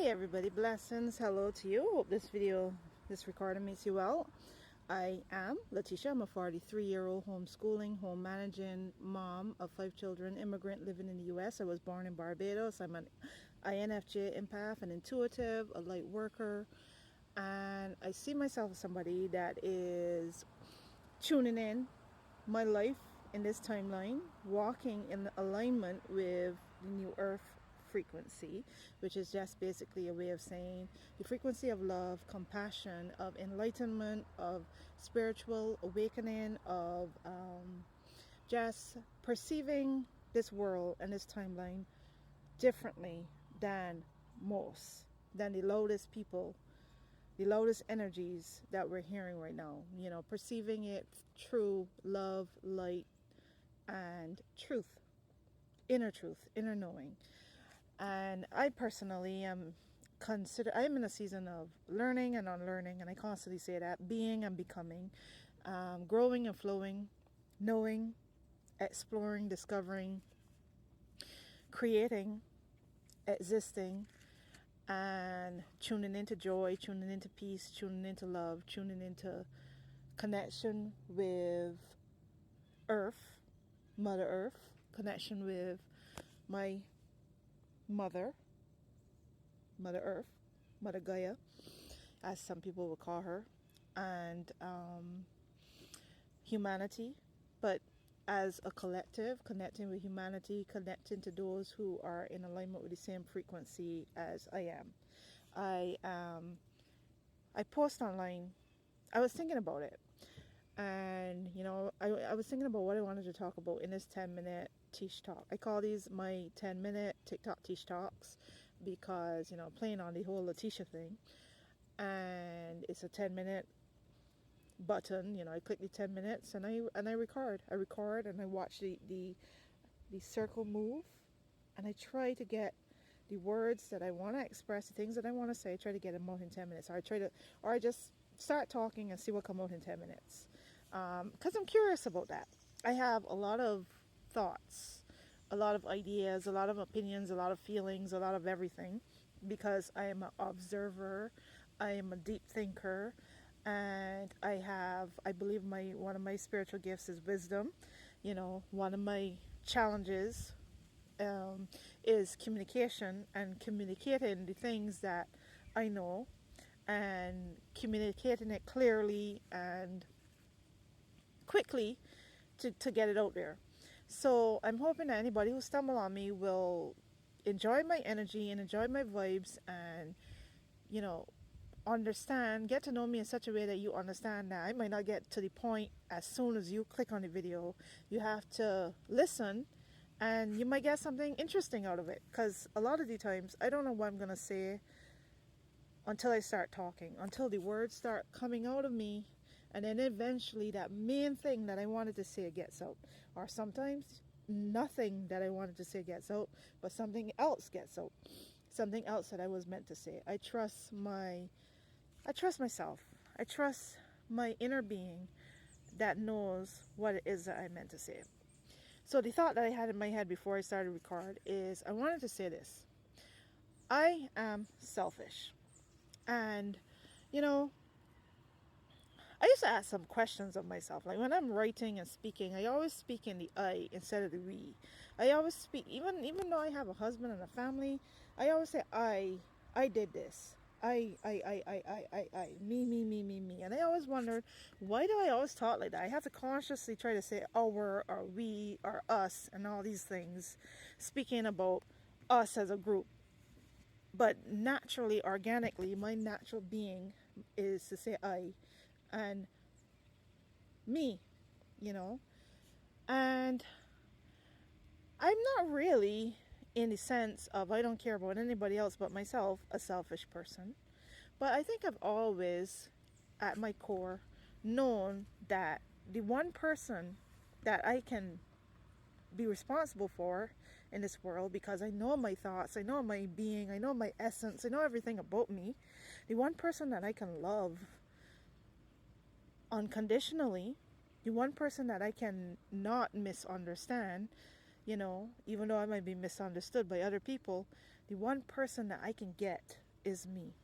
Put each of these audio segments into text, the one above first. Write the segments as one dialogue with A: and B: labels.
A: Hey everybody, blessings, hello to you. Hope this recording makes you well. I am Latisha. I'm a 43-year-old homeschooling, home managing mom of 5 children, immigrant living in the US. I was born in Barbados. I'm an INFJ, empath, an intuitive, a light worker, and I see myself as somebody that is tuning in my life in this timeline, walking in alignment with the new Earth frequency, which is just basically a way of saying the frequency of love, compassion, of enlightenment, of spiritual awakening, of just perceiving this world and this timeline differently than than the loudest people, the loudest energies that we're hearing right now. Perceiving it through love, light, and truth, inner knowing. And I personally am I'm in a season of learning and unlearning, and I constantly say that, being and becoming, growing and flowing, knowing, exploring, discovering, creating, existing, and tuning into joy, tuning into peace, tuning into love, tuning into connection with Earth, Mother Earth, connection with my Mother Earth, Mother Gaia, as some people will call her, and humanity, but as a collective, connecting with humanity, connecting to those who are in alignment with the same frequency as I am. I post online. I was thinking about it, and I was thinking about what I wanted to talk about in this 10-minute Tish talk. I call these my 10-minute TikTok Tish talks because playing on the whole Latisha thing, and it's a 10-minute button. I click the 10 minutes and I record and I watch the circle move, and I try to get the words that I want to express, the things that I want to say. I try to get them out in 10 minutes, or I just start talking and see what comes out in 10 minutes, because I'm curious about that. I have a lot of thoughts, a lot of ideas, a lot of opinions, a lot of feelings, a lot of everything, because I am an observer, I am a deep thinker, and I believe one of my spiritual gifts is wisdom. One of my challenges is communication, and communicating the things that I know, and communicating it clearly and quickly to get it out there. So I'm hoping that anybody who stumble on me will enjoy my energy and enjoy my vibes, and get to know me in such a way that you understand that I might not get to the point as soon as you click on the video. You have to listen, and you might get something interesting out of it, because a lot of the times I don't know what I'm going to say until I start talking, until the words start coming out of me, and then eventually that main thing that I wanted to say gets out. Or sometimes nothing that I wanted to say gets out, but something else gets out, something else that I was meant to say. I trust myself. I trust my inner being that knows what it is that I meant to say. So the thought that I had in my head before I started record is, I wanted to say this: I am selfish. And I used to ask some questions of myself. Like when I'm writing and speaking, I always speak in the I instead of the we. I always speak, even though I have a husband and a family, I always say I did this. I, me. And I always wondered, why do I always talk like that? I have to consciously try to say our, or we, or us, and all these things, speaking about us as a group. But naturally, organically, my natural being is to say I and me, and I'm not really, in the sense of I don't care about anybody else but myself, a selfish person. But I think I've always, at my core, known that the one person that I can be responsible for in this world, because I know my thoughts, I know my being, I know my essence, I know everything about me, the one person that I can love unconditionally, the one person that I can not misunderstand, even though I might be misunderstood by other people, the one person that I can get is me.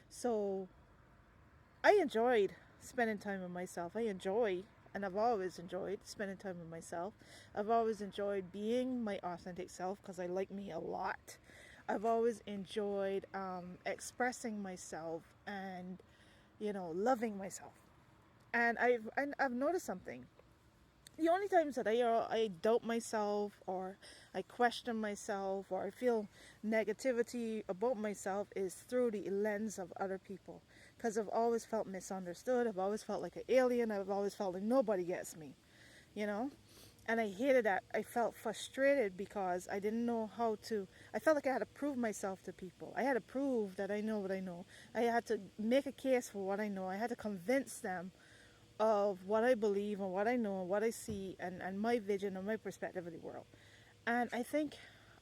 A: So I enjoyed spending time with myself. I enjoy, and I've always enjoyed spending time with myself. I've always enjoyed being my authentic self because I like me a lot. I've always enjoyed expressing myself and, loving myself. And I've noticed something. The only times that I doubt myself, or I question myself, or I feel negativity about myself is through the lens of other people. Because I've always felt misunderstood. I've always felt like an alien. I've always felt like nobody gets me, you know? And I hated that. I felt frustrated because I didn't know how to. I felt like I had to prove myself to people. I had to prove that I know what I know. I had to make a case for what I know. I had to convince them of what I believe and what I know and what I see, and my vision and my perspective of the world. And I think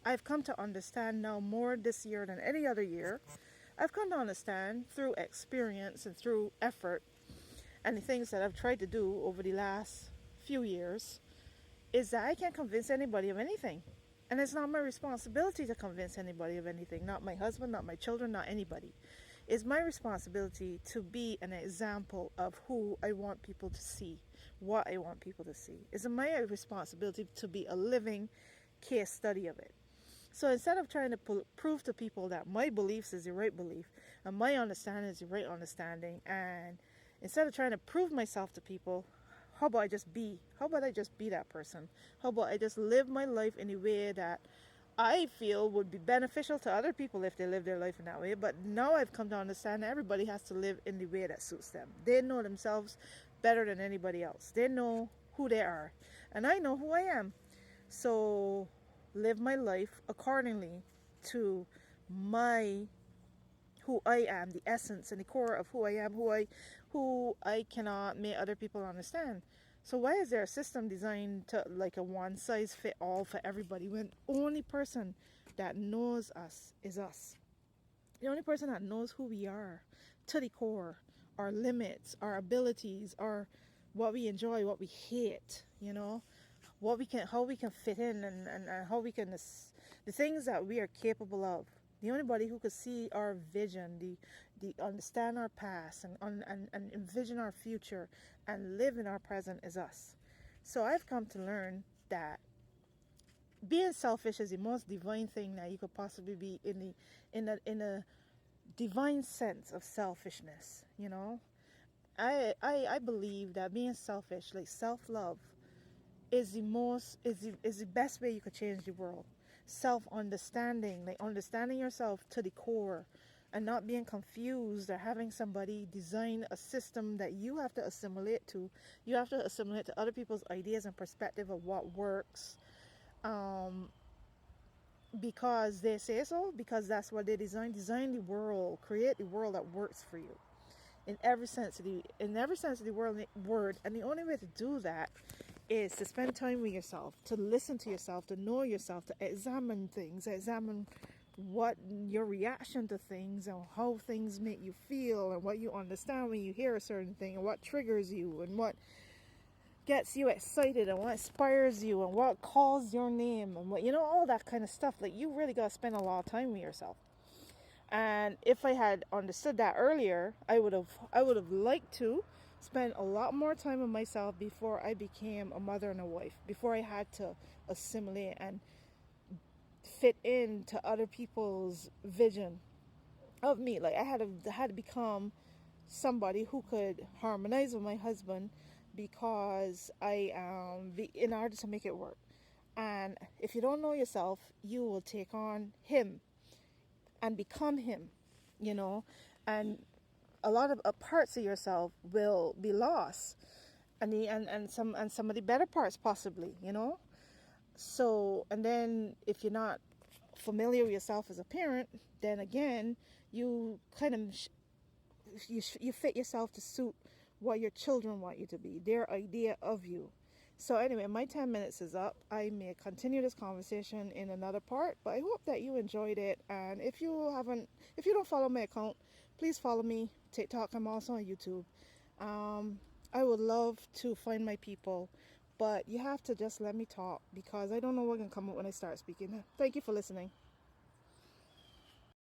A: I've come to understand now more this year than any other year. I've come to understand through experience and through effort and the things that I've tried to do over the last few years is that I can't convince anybody of anything. And it's not my responsibility to convince anybody of anything. Not my husband, not my children, not anybody. It's my responsibility to be an example of who I want people to see, what I want people to see. It's my responsibility to be a living case study of it. So instead of trying to prove to people that my beliefs is the right belief and my understanding is the right understanding, and instead of trying to prove myself to people, how about I just be? How about I just be that person? How about I just live my life in a way that I feel would be beneficial to other people if they live their life in that way. But now I've come to understand that everybody has to live in the way that suits them. They know themselves better than anybody else. They know who they are. And I know who I am. So live my life accordingly to my who I am, the essence and the core of who I am, who I cannot make other people understand. So why is there a system designed to like a one size fit all for everybody when the only person that knows us is us? The only person that knows who we are to the core, our limits, our abilities, our what we enjoy, what we hate, what we can, how we can fit in, and how we can, the things that we are capable of. The only body who could see our vision, the understand our past and envision our future and live in our present is us. So I've come to learn that being selfish is the most divine thing that you could possibly be in a divine sense of selfishness. I believe that being selfish, like self-love, is the best way you could change the world. Self-understanding, like understanding yourself to the core and not being confused or having somebody design a system that you have to assimilate to. You have to assimilate to other people's ideas and perspective of what works, because they say so, because that's what they design the world, create the world that works for you in every sense of the word. And the only way to do that is to spend time with yourself, to listen to yourself, to know yourself, to examine things, examine what your reaction to things and how things make you feel and what you understand when you hear a certain thing and what triggers you and what gets you excited and what inspires you and what calls your name and what, all that kind of stuff. Like, you really got to spend a lot of time with yourself. And if I had understood that earlier, I would have liked to spend a lot more time with myself before I became a mother and a wife, before I had to assimilate and fit into other people's vision of me. Like, I had to become somebody who could harmonize with my husband because in order to make it work. And if you don't know yourself, you will take on him and become him, and a lot of parts of yourself will be lost, and some of the better parts possibly, So, and then if you're not familiar with yourself as a parent, then again you kind of you fit yourself to suit what your children want you to be, their idea of you. So anyway, my 10 minutes is up. I may continue this conversation in another part, but I hope that you enjoyed it. And if you don't follow my account, please follow me. TikTok, I'm also on YouTube. I would love to find my people, but you have to just let me talk because I don't know what's going to come up when I start speaking. Thank you for listening.